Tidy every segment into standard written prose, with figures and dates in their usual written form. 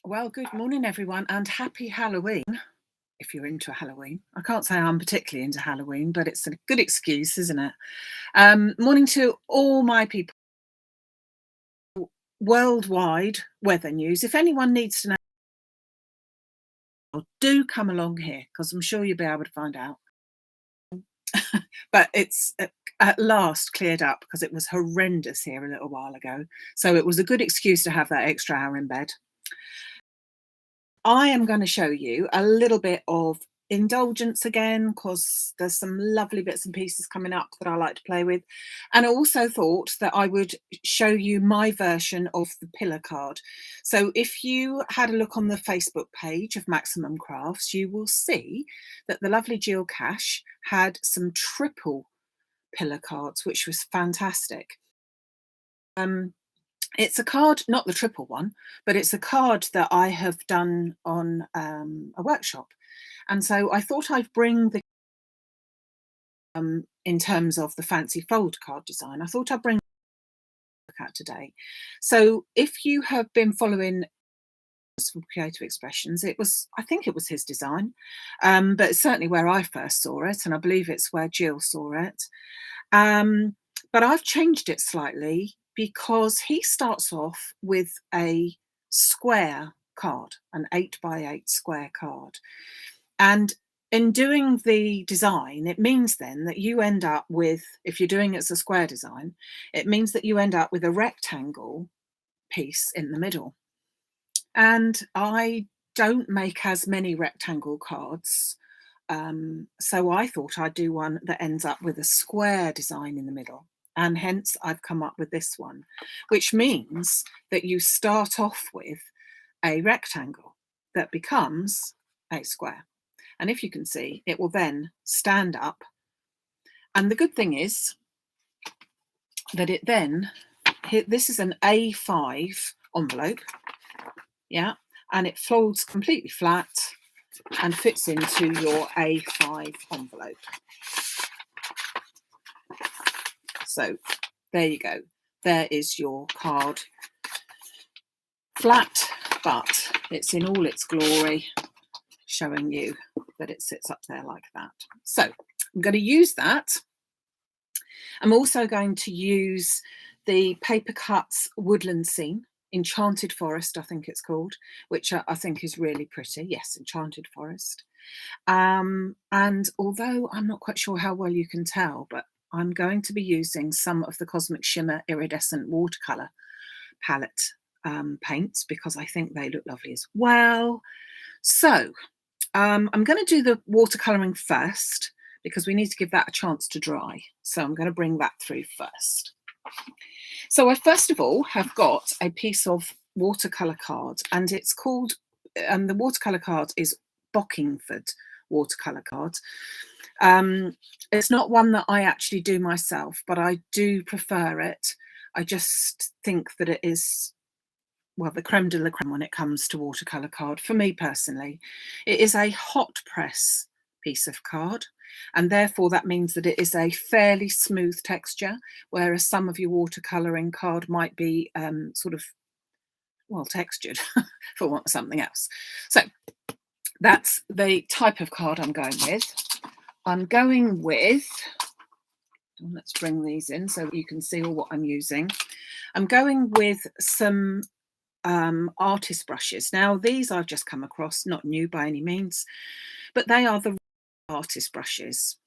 Well, good morning, everyone, and happy Halloween if you're into Halloween. I can't say I'm particularly into Halloween, but it's a good excuse, isn't it? Morning to all my people, worldwide weather news. If anyone needs to know, do come along here because I'm sure you'll be able to find out. But it's at last cleared up because it was horrendous here a little while ago. So it was a good excuse to have that extra hour in bed. I am going to show you a little bit of indulgence again because there's some lovely bits and pieces coming up that I like to play with. And I also thought that I would show you my version of the pillar card. So if you had a look on the Facebook page of Maximum Crafts, you will see that the lovely Jill Cash had some triple pillar cards, which was fantastic. It's a card, not the triple one, but it's a card that I have done on a workshop. And so I thought I'd bring the, in terms of the fancy fold card design, I thought I'd bring at today. So if you have been following from Creative Expressions, I think it was his design, but it's certainly where I first saw it, and I believe it's where Jill saw it. But I've changed it slightly because he starts off with a square card, an 8x8 square card. And in doing the design, it means then that you end up with, if you're doing it as a square design, it means that you end up with a rectangle piece in the middle. And I don't make as many rectangle cards. So I thought I'd do one that ends up with a square design in the middle. And hence I've come up with this one, which means that you start off with a rectangle that becomes a square. And if you can see, it will then stand up. And the good thing is that it then, this is an A5 envelope, yeah, and it folds completely flat and fits into your A5 envelope. So there you go. There is your card. Flat, but it's in all its glory, showing you that it sits up there like that. So I'm going to use that. I'm also going to use the Papercuts Woodland Scene, Enchanted Forest, I think it's called, which I think is really pretty. Yes, Enchanted Forest. And although I'm not quite sure how well you can tell, but I'm going to be using some of the Cosmic Shimmer Iridescent Watercolour palette paints because I think they look lovely as well. So I'm going to do the watercolouring first because we need to give that a chance to dry. So I'm going to bring that through first. So I first of all have got a piece of watercolour card, and it's called, the watercolour card is Bockingford watercolour card. It's not one that I actually do myself, but I do prefer it. I just think that it is, well, the creme de la creme when it comes to watercolour card, for me personally. It is a hot press piece of card, and therefore that means that it is a fairly smooth texture, whereas some of your watercolouring card might be sort of, well, textured for want of something else. So that's the type of card I'm going with. I'm going with, let's bring these in so you can see all what I'm using. I'm going with some artist brushes. Now these I've just come across, not new by any means, but they are the artist brushes.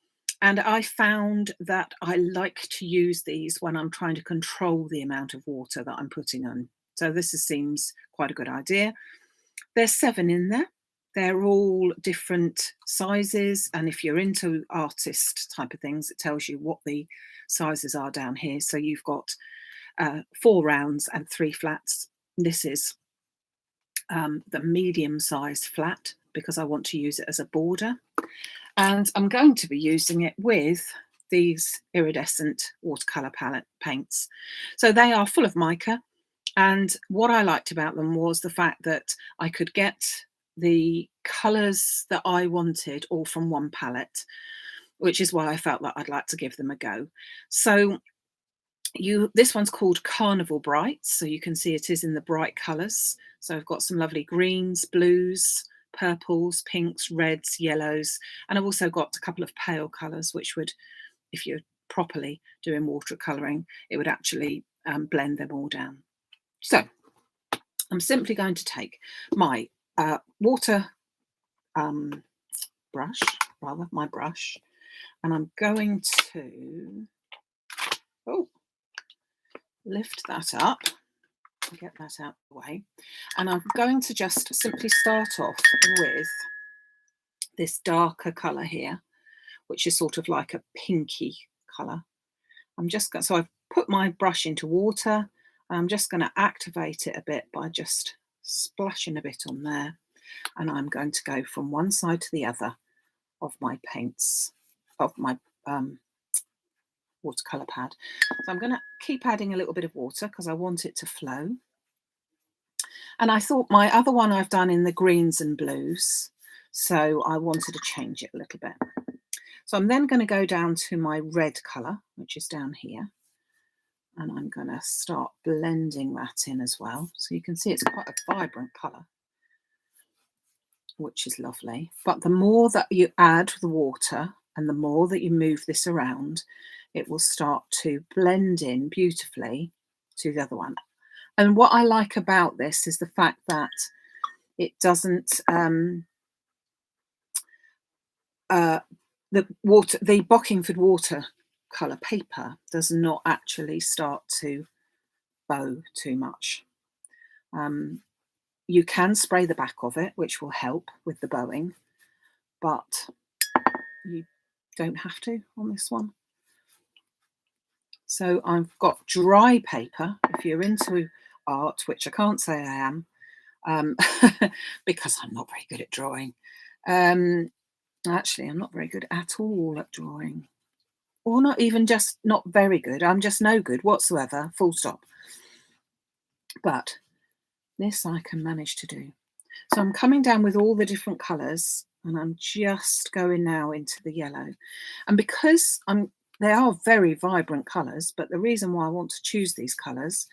And I found that I like to use these when I'm trying to control the amount of water that I'm putting on. So this seems quite a good idea. There's 7 in there. They're all different sizes. And if you're into artist type of things, it tells you what the sizes are down here. So you've got 4 rounds and 3 flats. This is the medium-sized flat because I want to use it as a border. And I'm going to be using it with these Iridescent watercolour palette paints. So they are full of mica. And what I liked about them was the fact that I could get the colours that I wanted all from one palette, which is why I felt that I'd like to give them a go. So This one's called Carnival Brights, so you can see it is in the bright colours. So I've got some lovely greens, blues, purples, pinks, reds, yellows, and I've also got a couple of pale colours, which would, if you're properly doing watercolouring, it would actually blend them all down. So I'm simply going to take my water brush, my brush, and I'm going to lift that up, get that out of the way, and I'm going to just simply start off with this darker colour here, which is sort of like a pinky colour. So I've put my brush into water. I'm just going to activate it a bit by just splashing a bit on there, and I'm going to go from one side to the other of my paints, of my watercolour pad. So I'm going to keep adding a little bit of water because I want it to flow. And I thought my other one I've done in the greens and blues, so I wanted to change it a little bit. So I'm then going to go down to my red colour, which is down here, and I'm going to start blending that in as well. So you can see it's quite a vibrant colour, which is lovely. But the more that you add the water and the more that you move this around, it will start to blend in beautifully to the other one. And what I like about this is the fact that it doesn't, the Bockingford watercolour paper does not actually start to bow too much. You can spray the back of it, which will help with the bowing, but you don't have to on this one. So I've got dry paper. If you're into art, which I can't say I am, because I'm not very good at drawing. Actually, I'm not very good at all at drawing, or not even just not very good. I'm just no good whatsoever, full stop. But this I can manage to do. So I'm coming down with all the different colours, and I'm just going now into the yellow. And because they are very vibrant colours, but the reason why I want to choose these colours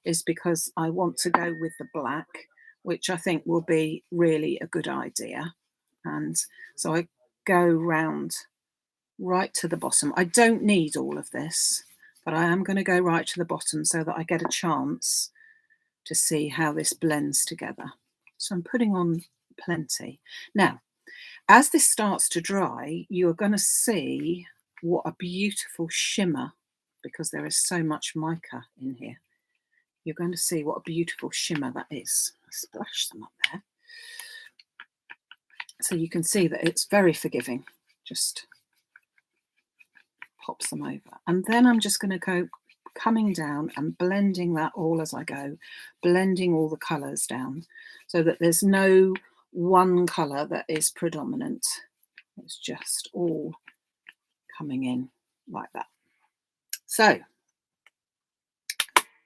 is because I want to go with the black, which I think will be really a good idea. And so I go round right to the bottom. I don't need all of this, but I am going to go right to the bottom so that I get a chance to see how this blends together. So I'm putting on plenty. Now, as this starts to dry, you're going to see what a beautiful shimmer, because there is so much mica in here. You're going to see what a beautiful shimmer that is. I'll splash some up there. So you can see that it's very forgiving. Just pop some over. And then I'm just going to go coming down and blending that all as I go, blending all the colours down so that there's no one colour that is predominant. It's just all coming in like that. So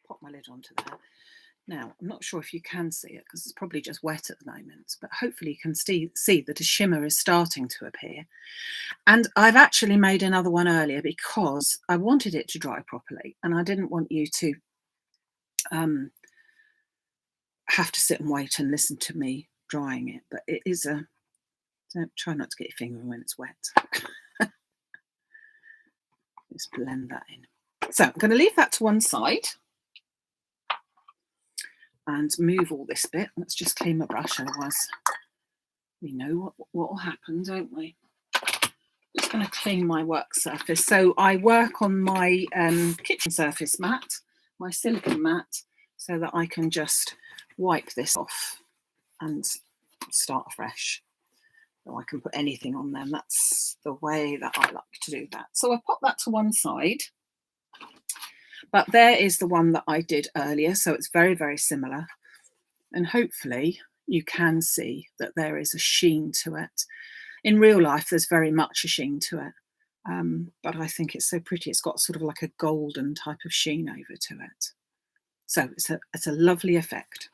pop my lid onto there. Now, I'm not sure if you can see it because it's probably just wet at the moment, but hopefully you can see that a shimmer is starting to appear. And I've actually made another one earlier because I wanted it to dry properly and I didn't want you to have to sit and wait and listen to me drying it. But it is don't try not to get your finger in when it's wet. Just blend that in. So I'm going to leave that to one side and move all this bit. Let's just clean my brush, otherwise we know what will happen, don't we? Just going to clean my work surface. So I work on my kitchen surface mat, my silicone mat, so that I can just wipe this off and start afresh. So I can put anything on them. That's the way that I like to do that. So I've popped that to one side. But there is the one that I did earlier. So it's very, very similar. And hopefully you can see that there is a sheen to it. In real life, there's very much a sheen to it. But I think it's so pretty. It's got sort of like a golden type of sheen over to it. So it's a lovely effect.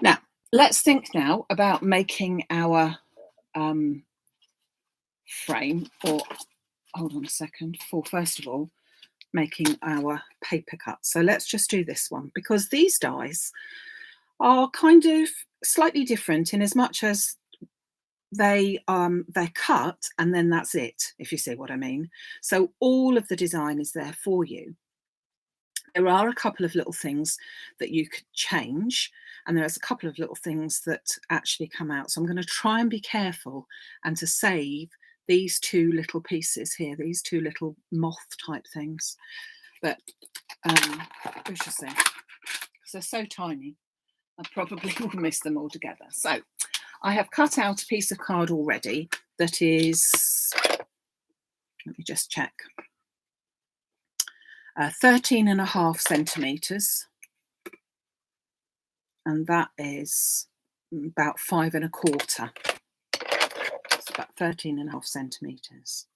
Now, let's think now about making our frame. Or hold on a second. First of all, making our paper cuts. So let's just do this one, because these dies are kind of slightly different in as much as they're cut and then that's it, if you see what I mean. So all of the design is there for you. There are a couple of little things that you could change, and there's a couple of little things that actually come out. So I'm going to try and be careful and to save these two little pieces here, these two little moth type things. But we shall see, because they're so tiny, I probably will miss them all together. So I have cut out a piece of card already that is, let me just check, 13.5 centimetres, and that is about 5 1/4. It's about 13.5 centimetres,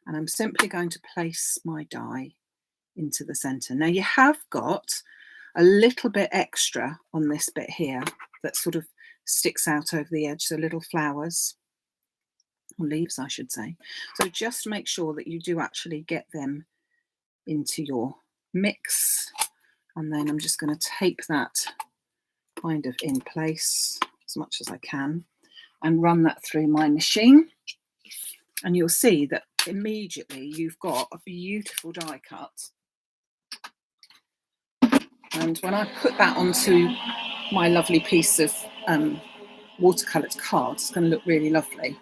and I'm simply going to place my die into the centre. Now you have got a little bit extra on this bit here that sort of sticks out over the edge, so little flowers, or leaves I should say. So just make sure that you do actually get them into your mix, and then I'm just going to tape that kind of in place as much as I can and run that through my machine, and you'll see that immediately you've got a beautiful die cut. And when I put that onto my lovely piece of watercoloured card, it's going to look really lovely.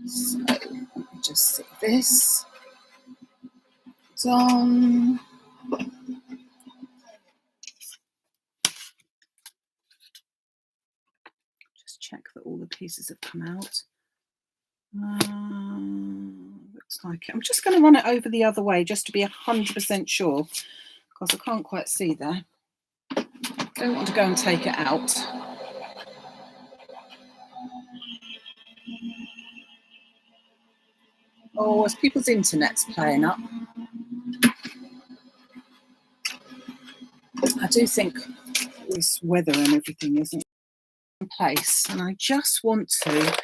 So let me just sit this on. Just check that all the pieces have come out. Looks like it. I'm just going to run it over the other way just to be 100% sure, because I can't quite see there. Don't want to go and take it out. Oh, as people's internet's playing up. I do think this weather and everything isn't in place, and I just want to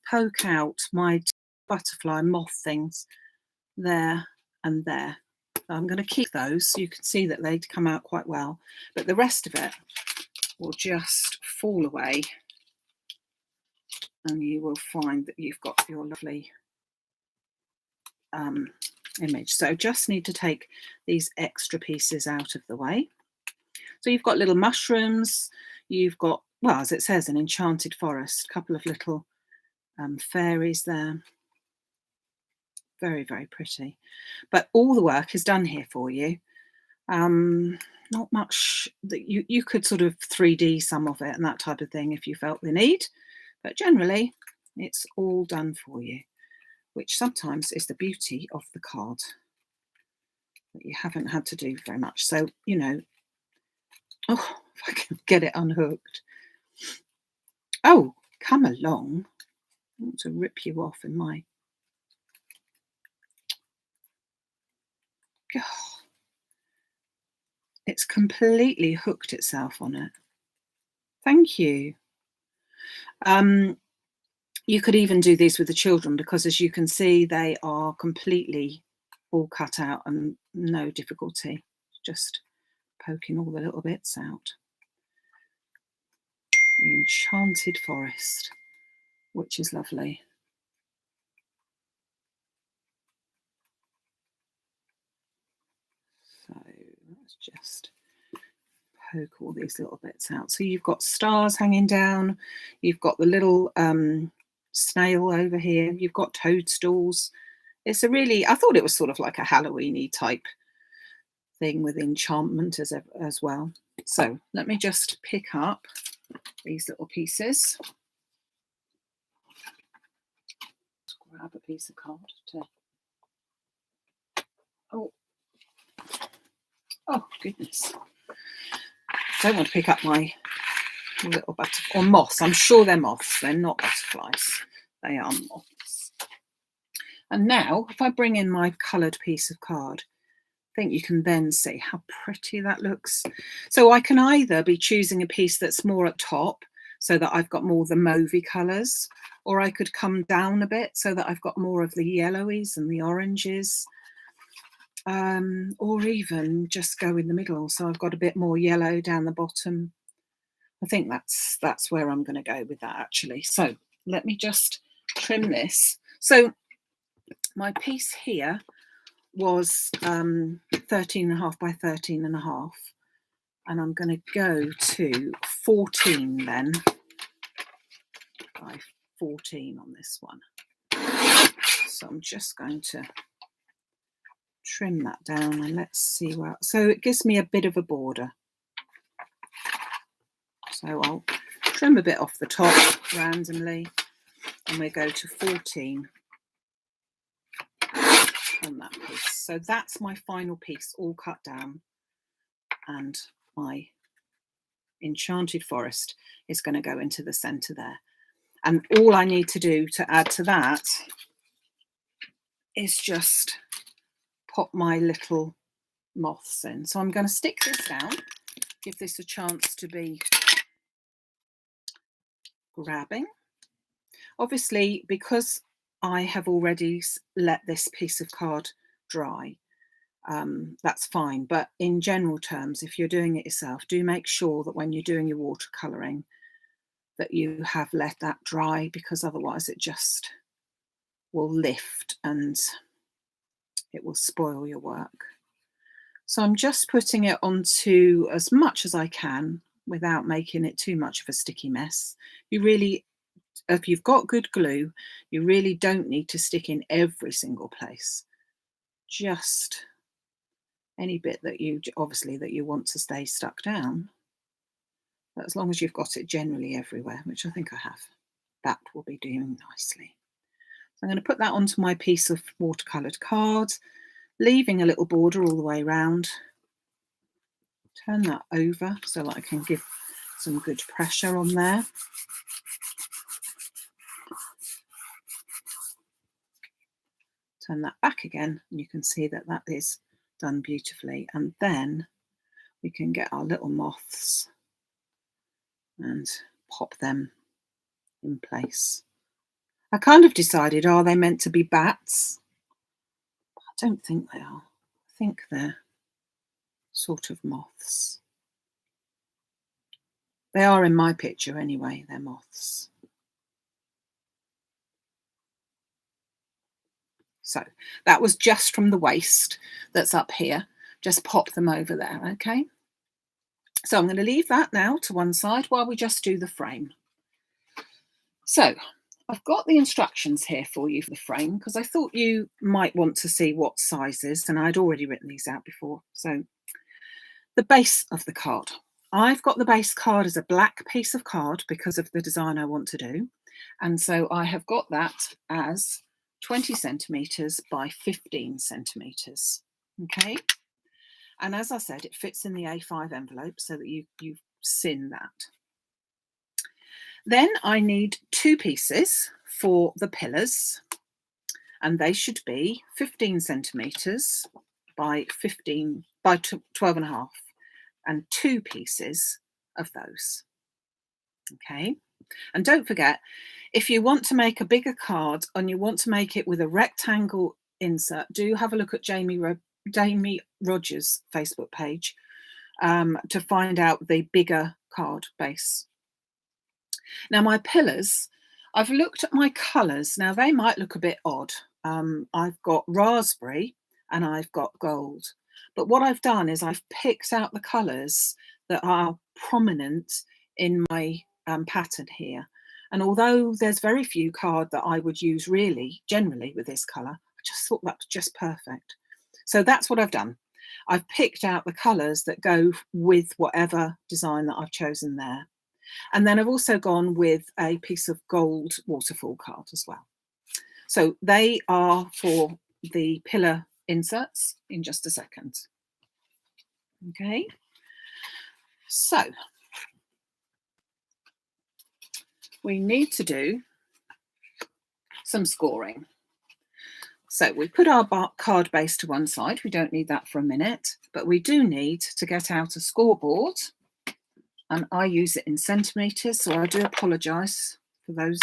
poke out my butterfly moth things there and there. I'm going to keep those so you can see that they come out quite well, but the rest of it will just fall away, and you will find that you've got your lovely image. So just need to take these extra pieces out of the way. So you've got little mushrooms, you've got, well, as it says, an enchanted forest, a couple of little fairies there. Very, very pretty. But all the work is done here for you. Not much that you could sort of 3D some of it and that type of thing if you felt the need, but generally it's all done for you, which sometimes is the beauty of the card, that you haven't had to do very much. So, you know, oh, if I can get it unhooked. Oh, come along. I want to rip you off in my... God. It's completely hooked itself on it. Thank you. You could even do these with the children, because as you can see, they are completely all cut out and no difficulty. Just poking all the little bits out. The Enchanted Forest, which is lovely. So let's just poke all these little bits out. So you've got stars hanging down, you've got the little snail over here, you've got toadstools. It's a really, I thought it was sort of like a Halloween-y type thing with enchantment as well. So let me just pick up these little pieces. Let's grab a piece of card to... Oh goodness. Don't want to pick up my little butterfly, or moths. I'm sure they're moths. They're not butterflies. They are moths. And now, if I bring in my coloured piece of card, I think you can then see how pretty that looks. So I can either be choosing a piece that's more at top, so that I've got more of the mauvey colours, or I could come down a bit so that I've got more of the yellowies and the oranges. or even just go in the middle. So I've got a bit more yellow down the bottom. I think that's where I'm going to go with that actually. So let me just trim this. So my piece here was 13.5 by 13.5, and I'm going to go to 14 then by 14 on this one. So I'm just going to trim that down and let's see where, so it gives me a bit of a border. So I'll trim a bit off the top randomly, and we go to 14 on that piece. So that's my final piece all cut down, and my Enchanted Forest is going to go into the centre there. And all I need to do to add to that is just pop my little moths in. So I'm going to stick this down, give this a chance to be grabbing. Obviously, because I have already let this piece of card dry, that's fine. But in general terms, if you're doing it yourself, do make sure that when you're doing your watercolouring that you have let that dry, because otherwise it just will lift and it will spoil your work. So I'm just putting it onto as much as I can without making it too much of a sticky mess. You really, if you've got good glue, you really don't need to stick in every single place. Just any bit that you, obviously, that you want to stay stuck down. But as long as you've got it generally everywhere, which I think I have, that will be doing nicely. So I'm going to put that onto my piece of watercoloured card, leaving a little border all the way around. Turn that over so that I can give some good pressure on there. Turn that back again, and you can see that that is done beautifully. And then we can get our little moths and pop them in place. I kind of decided, are they meant to be bats? I don't think they are. I think they're sort of moths. They are in my picture anyway, they're moths. So that was just from the waist that's up here. Just pop them over there, okay? So I'm going to leave that now to one side while we just do the frame. So I've got the instructions here for you for the frame, because I thought you might want to see what sizes, and I'd already written these out before. So the base of the card. I've got the base card as a black piece of card because of the design I want to do. And so I have got that as 20 centimetres by 15 centimetres. Okay. And as I said, it fits in the A5 envelope so that you've seen that. Then I need two pieces for the pillars, and they should be 15 centimetres by 12.5, and two pieces of those. Okay. And don't forget, if you want to make a bigger card and you want to make it with a rectangle insert, do have a look at Jamie Rogers' Facebook page to find out the bigger card base. Now my pillars, I've looked at my colours. Now they might look a bit odd. I've got raspberry and I've got gold. But what I've done is I've picked out the colours that are prominent in my pattern here. And although there's very few card that I would use really generally with this colour, I just thought that was just perfect. So that's what I've done. I've picked out the colours that go with whatever design that I've chosen there. And then I've also gone with a piece of gold waterfall card as well. So they are for the pillar inserts in just a second. Okay, so we need to do some scoring. So we put our card base to one side. We don't need that for a minute, but we do need to get out a scoreboard, and I use it in centimetres, so I do apologise for those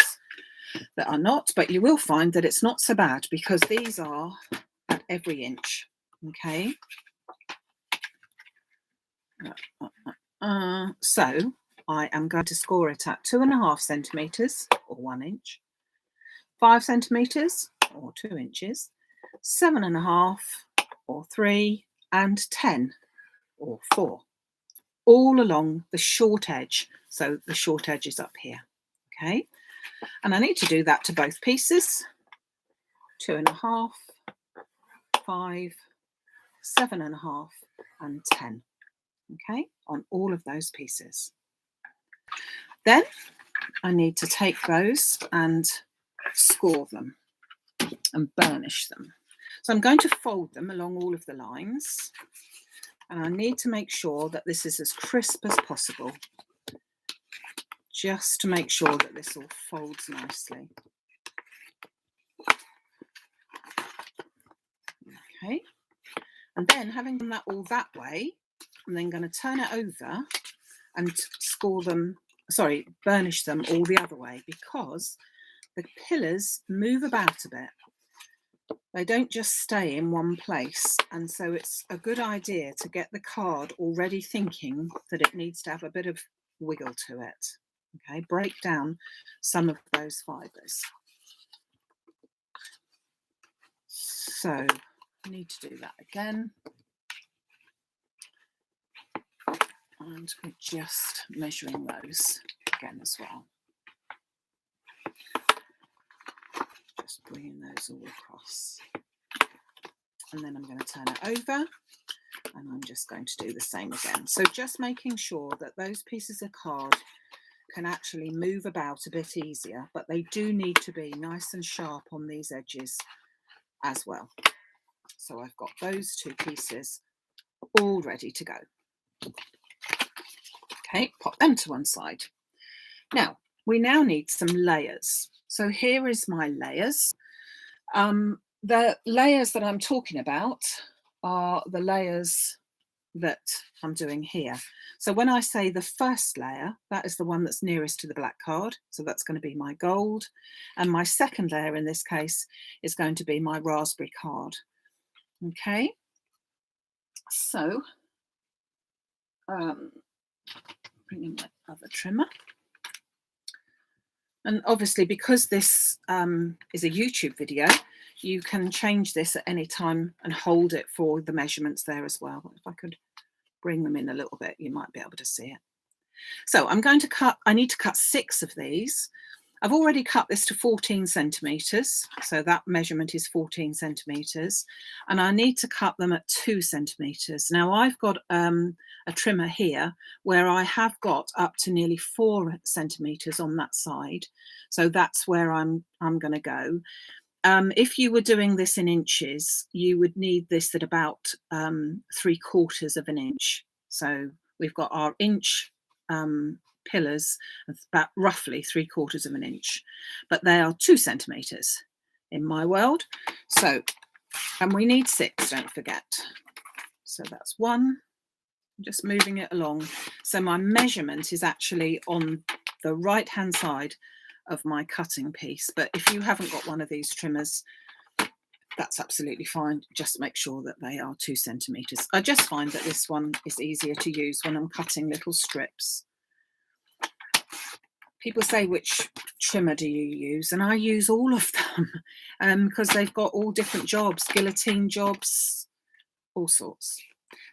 that are not, but you will find that it's not so bad because these are at every inch. Okay. So I am going to score it at 2.5 centimetres or 1 inch, 5 centimetres or 2 inches, 7.5 or 3, and 10 or 4, all along the short edge. So the short edge is up here. Okay, and I need to do that to both pieces. 2.5, 5, 7.5, and 10. Okay, on all of those pieces. Then I need to take those and score them and burnish them. So I'm going to fold them along all of the lines, and I need to make sure that this is as crisp as possible, just to make sure that this all folds nicely. Okay, and then having done that all that way, I'm then going to turn it over and burnish them all the other way, because the pillars move about a bit. They don't just stay in one place, and so it's a good idea to get the card already thinking that it needs to have a bit of wiggle to it. Okay, break down some of those fibres. So I need to do that again. And we're just measuring those again as well. Just bringing those all across. And then I'm going to turn it over, and I'm just going to do the same again. So just making sure that those pieces of card can actually move about a bit easier, but they do need to be nice and sharp on these edges as well. So I've got those two pieces all ready to go. Okay, pop them to one side. Now, we now need some layers. So here is my layers. The layers that I'm talking about are the layers that I'm doing here. So when I say the first layer, that is the one that's nearest to the black card. So that's going to be my gold. And my second layer in this case is going to be my raspberry card. Okay, so bring in my other trimmer. And obviously, because this is a YouTube video, you can change this at any time and hold it for the measurements there as well. If I could bring them in a little bit, you might be able to see it. So I'm going to cut, I need to cut 6 of these. I've already cut this to 14 centimetres, so that measurement is 14 centimetres, and I need to cut them at 2 centimetres. Now I've got a trimmer here where I have got up to nearly 4 centimetres on that side, so that's where I'm going to go. If you were doing this in inches, you would need this at about 3/4 of an inch. So we've got our inch pillars, about roughly 3/4 of an inch, but they are 2 centimetres in my world. So, and we need 6, don't forget. So that's 1. I'm just moving it along. So my measurement is actually on the right hand side of my cutting piece, but if you haven't got one of these trimmers, that's absolutely fine. Just make sure that they are 2 centimetres. I just find that this one is easier to use when I'm cutting little strips. People say, which trimmer do you use? And I use all of them because they've got all different jobs, guillotine jobs, all sorts.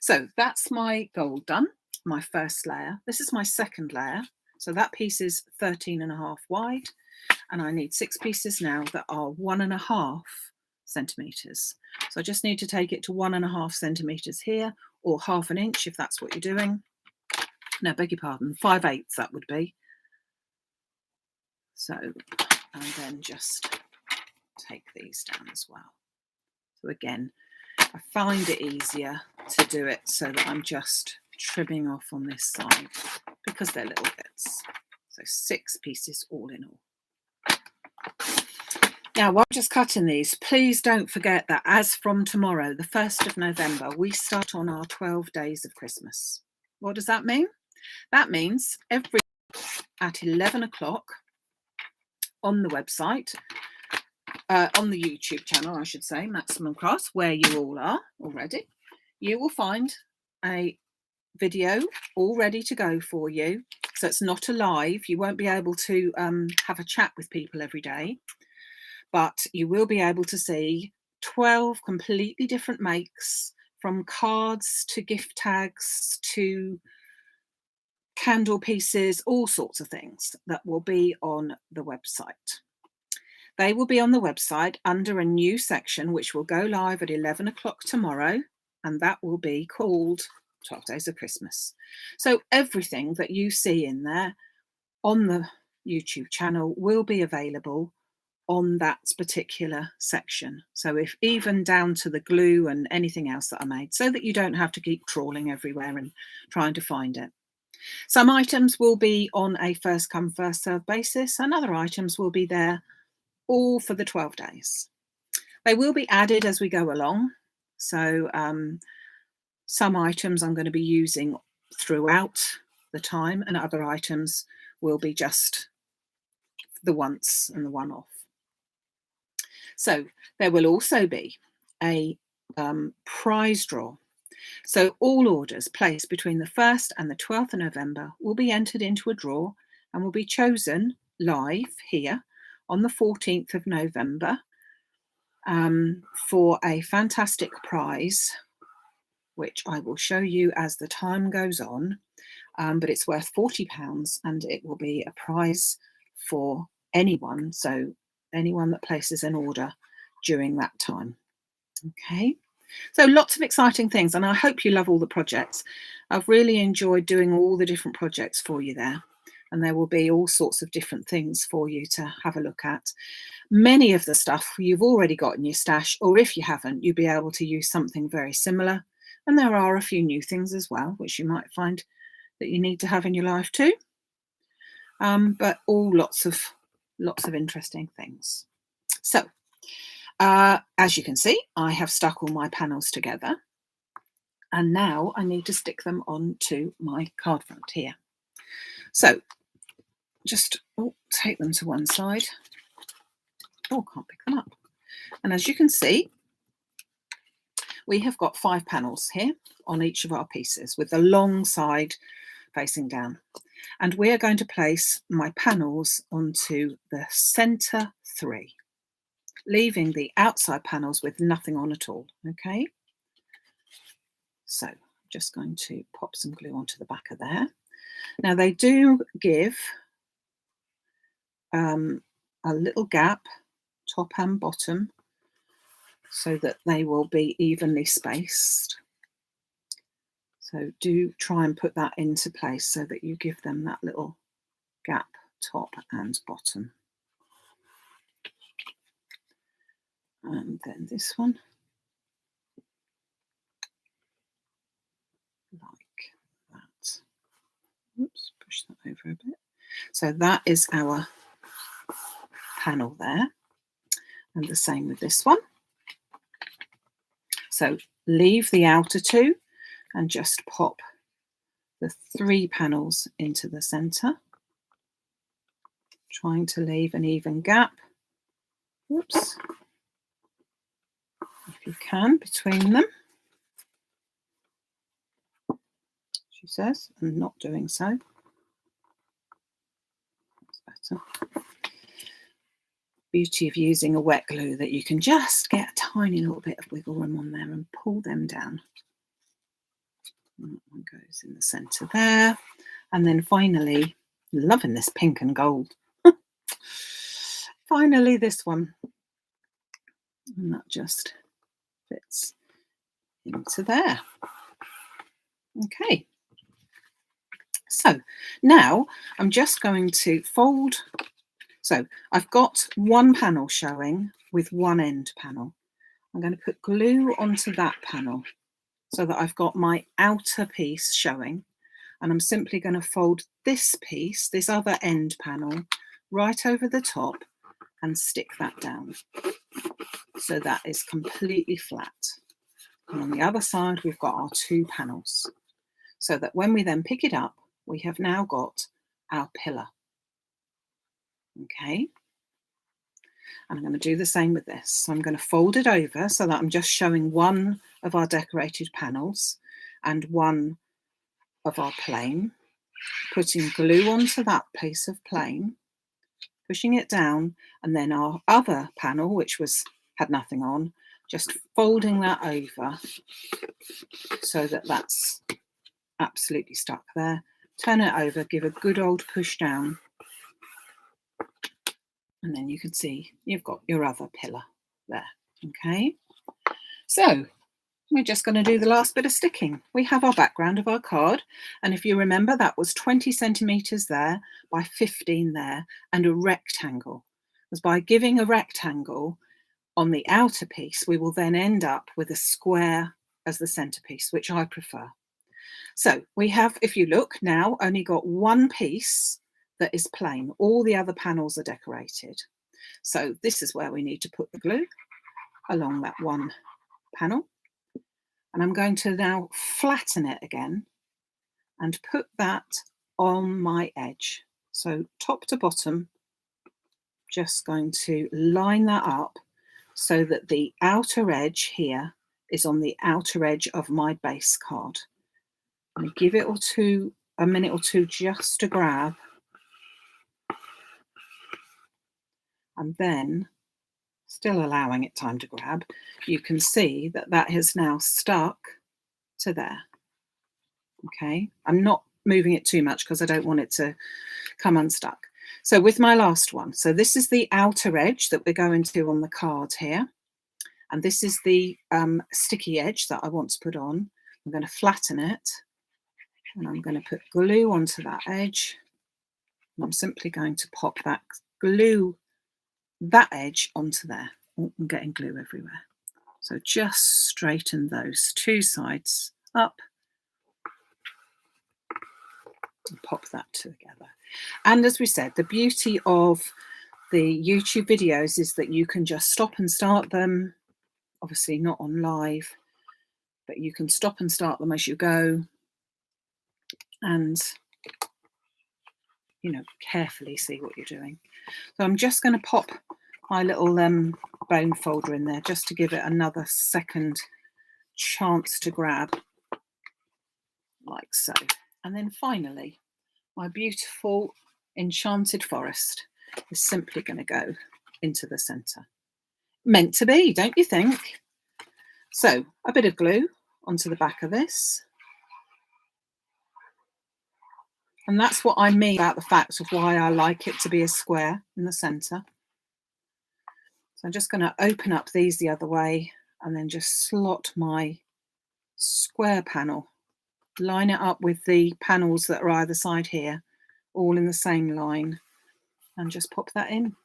So that's my gold done, my first layer. This is my second layer. So that piece is 13.5 wide, and I need 6 pieces now that are 1.5 centimetres. So I just need to take it to 1.5 centimetres here, or 1/2 inch if that's what you're doing. No, beg your pardon, 5/8 that would be. So, and then just take these down as well. So again, I find it easier to do it so that I'm just trimming off on this side because they're little bits. So 6 pieces all in all. Now, while I'm just cutting these, please don't forget that as from tomorrow, the 1st of November, we start on our 12 days of Christmas. What does that mean? That means every at 11 o'clock on the website, on the YouTube channel, I should say, Maximum Crafts, where you all are already, you will find a video all ready to go for you. So it's not a live. You won't be able to have a chat with people every day, but you will be able to see 12 completely different makes, from cards to gift tags to candle pieces, all sorts of things that will be on the website. They will be on the website under a new section, which will go live at 11 o'clock tomorrow, and that will be called 12 Days of Christmas. So everything that you see in there on the YouTube channel will be available on that particular section. So if even down to the glue and anything else that I made, so that you don't have to keep trawling everywhere and trying to find it. Some items will be on a first come first serve basis, and other items will be there all for the 12 days. They will be added as we go along. So some items I'm going to be using throughout the time, and other items will be just the once and the one-off. So there will also be a prize draw. So all orders placed between the 1st and the 12th of November will be entered into a draw and will be chosen live here on the 14th of November for a fantastic prize, which I will show you as the time goes on, but it's worth £40 and it will be a prize for anyone, so anyone that places an order during that time. Okay, so lots of exciting things, and I hope you love all the projects. I've really enjoyed doing all the different projects for you there, and there will be all sorts of different things for you to have a look at. Many of the stuff you've already got in your stash, or if you haven't, you'll be able to use something very similar. And there are a few new things as well, which you might find that you need to have in your life too. But all lots of interesting things. So as you can see, I have stuck all my panels together, and now I need to stick them onto my card front here. So just take them to one side. Oh, can't pick them up. And as you can see, we have got 5 panels here on each of our pieces with the long side facing down. And we are going to place my panels onto the centre 3, leaving the outside panels with nothing on at all. Okay, so I'm just going to pop some glue onto the back of there. Now they do give a little gap, top and bottom, so that they will be evenly spaced. So do try and put that into place so that you give them that little gap, top and bottom. And then this one, like that. Oops, push that over a bit. So that is our panel there, and the same with this one. So leave the outer 2 and just pop the 3 panels into the centre, trying to leave an even gap. Whoops. If you can, between them, she says, and not doing so. That's better. Beauty of using a wet glue, that you can just get a tiny little bit of wiggle room on there and pull them down. And that one goes in the centre there. And then finally, loving this pink and gold. Finally, this one. And that just fits into there. Okay. So now I'm just going to fold. So I've got one panel showing with one end panel. I'm going to put glue onto that panel so that I've got my outer piece showing, and I'm simply going to fold this piece, this other end panel, right over the top and stick that down so that is completely flat. And on the other side we've got our 2 panels, so that when we then pick it up, we have now got our pillar. Okay, And I'm going to do the same with this. So I'm going to fold it over so that I'm just showing one of our decorated panels and one of our plain, putting glue onto that piece of plain, pushing it down, and then our other panel, which had nothing on, just folding that over so that that's absolutely stuck there. Turn it over, give a good old push down, and then you can see you've got your other pillar there. Okay, so we're just going to do the last bit of sticking. We have our background of our card, and if you remember, that was 20 centimetres there by 15 there, and a rectangle. Because by giving a rectangle on the outer piece, we will then end up with a square as the centerpiece, which I prefer. So we have, if you look now, only got one piece that is plain. All the other panels are decorated. So this is where we need to put the glue along that one panel. And I'm going to now flatten it again and put that on my edge. So top to bottom, just going to line that up so that the outer edge here is on the outer edge of my base card. And give it a minute or two just to grab. And then, still allowing it time to grab, you can see that that has now stuck to there. Okay, I'm not moving it too much because I don't want it to come unstuck. So with my last one, so this is the outer edge that we're going to on the card here. And this is the sticky edge that I want to put on. I'm going to flatten it. And I'm going to put glue onto that edge. And I'm simply going to pop that edge onto there. Oh, I'm getting glue everywhere. So just straighten those two sides up and pop that together. And as we said, the beauty of the YouTube videos is that you can just stop and start them. Obviously not on live, but you can stop and start them as you go. And, you know, carefully see what you're doing. So I'm just going to pop my little bone folder in there just to give it another second chance to grab, like so. And then finally, my beautiful Enchanted Forest is simply going to go into the centre. Meant to be, don't you think? So a bit of glue onto the back of this. And that's what I mean about the fact of why I like it to be a square in the centre. So I'm just going to open up these the other way and then just slot my square panel, line it up with the panels that are either side here, all in the same line, and just pop that in.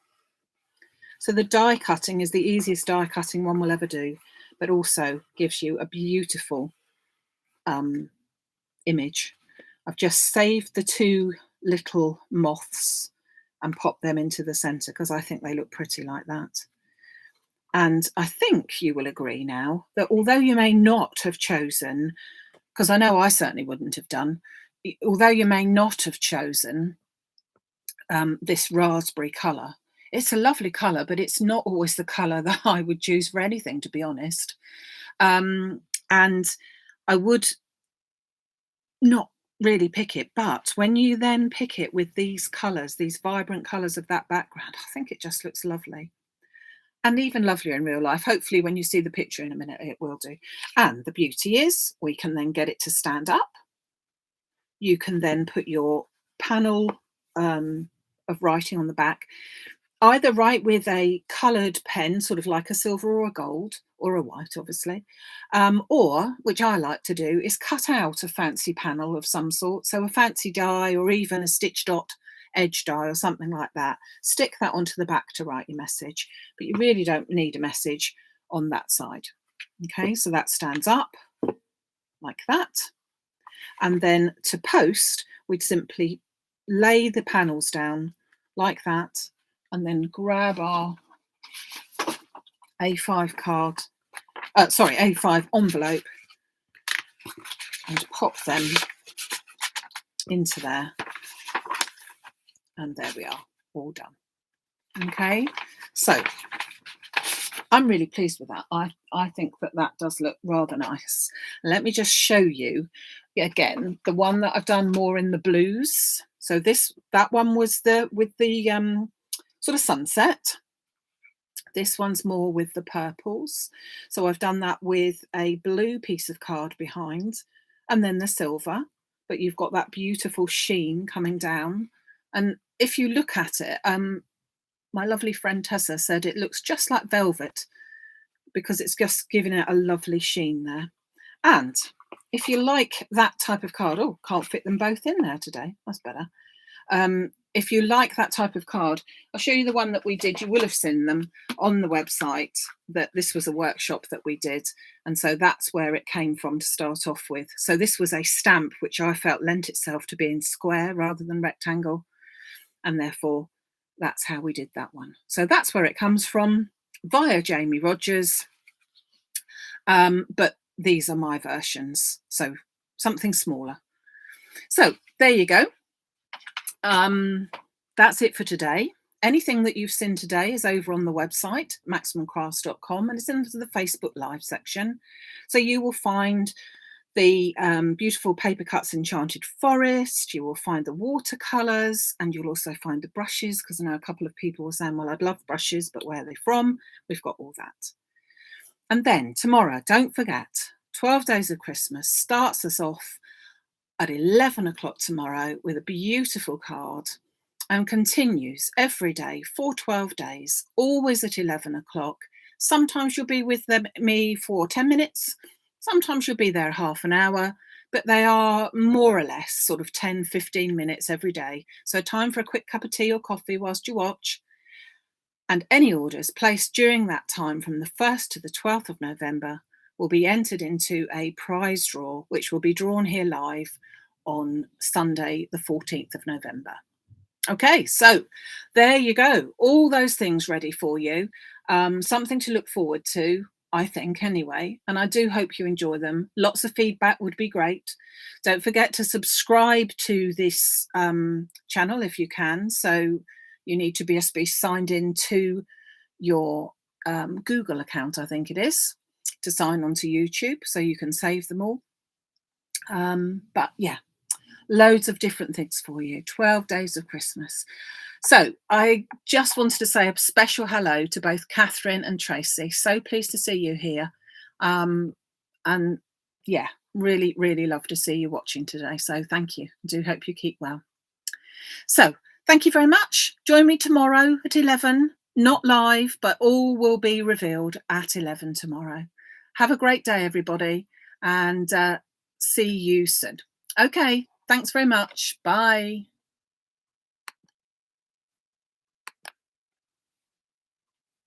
So the die cutting is the easiest die cutting one will ever do, but also gives you a beautiful image. I've just saved the two little moths and popped them into the centre because I think they look pretty like that. And I think you will agree now that although you may not have chosen, because I know I certainly wouldn't have done, although you may not have chosen this raspberry colour, it's a lovely colour, but it's not always the colour that I would choose for anything, to be honest. And I would not really pick it, but when you then pick it with these colours, these vibrant colours of that background, I think it just looks lovely. And even lovelier in real life. Hopefully when you see the picture in a minute, it will do. And the beauty is we can then get it to stand up. You can then put your panel of writing on the back. Either write with a coloured pen, sort of like a silver or a gold, or a white, obviously. Or, which I like to do, is cut out a fancy panel of some sort. So a fancy die or even a stitch dot edge die or something like that. Stick that onto the back to write your message. But you really don't need a message on that side. Okay, so that stands up like that. And then to post, we'd simply lay the panels down like that. And then grab our A5 card, A5 envelope and pop them into there. And there we are, all done. Okay, so I'm really pleased with that. I think that does look rather nice. Let me just show you again the one that I've done more in the blues. So that one was with the sort of sunset. This one's more with the purples. So I've done that with a blue piece of card behind and then the silver, but you've got that beautiful sheen coming down. And if you look at it, my lovely friend Tessa said it looks just like velvet because it's just giving it a lovely sheen there. And if you like that type of card, oh, can't fit them both in there today. That's better. If you like that type of card, I'll show you the one that we did. You will have seen them on the website, that this was a workshop that we did. And so that's where it came from to start off with. So this was a stamp which I felt lent itself to being square rather than rectangle. And therefore, that's how we did that one. So that's where it comes from via Jamie Rogers. But these are my versions, so something smaller. So there you go. That's it for today. Anything that you've seen today is over on the website, maximumcrafts.com, and it's in the Facebook Live section. So you will find the beautiful Papercuts Enchanted Forest, you will find the watercolours, and you'll also find the brushes, because I know a couple of people were saying, well, I'd love brushes, but where are they from? We've got all that. And then tomorrow, don't forget, 12 Days of Christmas starts us off at 11 o'clock tomorrow with a beautiful card and continues every day for 12 days, always at 11 o'clock. Sometimes you'll be with me for 10 minutes. Sometimes you'll be there half an hour, but they are more or less sort of 10, 15 minutes every day. So time for a quick cup of tea or coffee whilst you watch. And any orders placed during that time from the 1st to the 12th of November will be entered into a prize draw, which will be drawn here live on Sunday, the 14th of November. Okay, so there you go. All those things ready for you. Something to look forward to, I think, anyway. And I do hope you enjoy them. Lots of feedback would be great. Don't forget to subscribe to this channel if you can. So you need to be signed in to your Google account, I think it is, to sign on to YouTube so you can save them all. But yeah, loads of different things for you. 12 Days of Christmas. So I just wanted to say a special hello to both Catherine and Tracy. So pleased to see you here. And yeah, really, really love to see you watching today. So thank you. I do hope you keep well. So thank you very much. Join me tomorrow at 11. Not live, but all will be revealed at 11 tomorrow. Have a great day, everybody, and see you soon. Okay, thanks very much. Bye.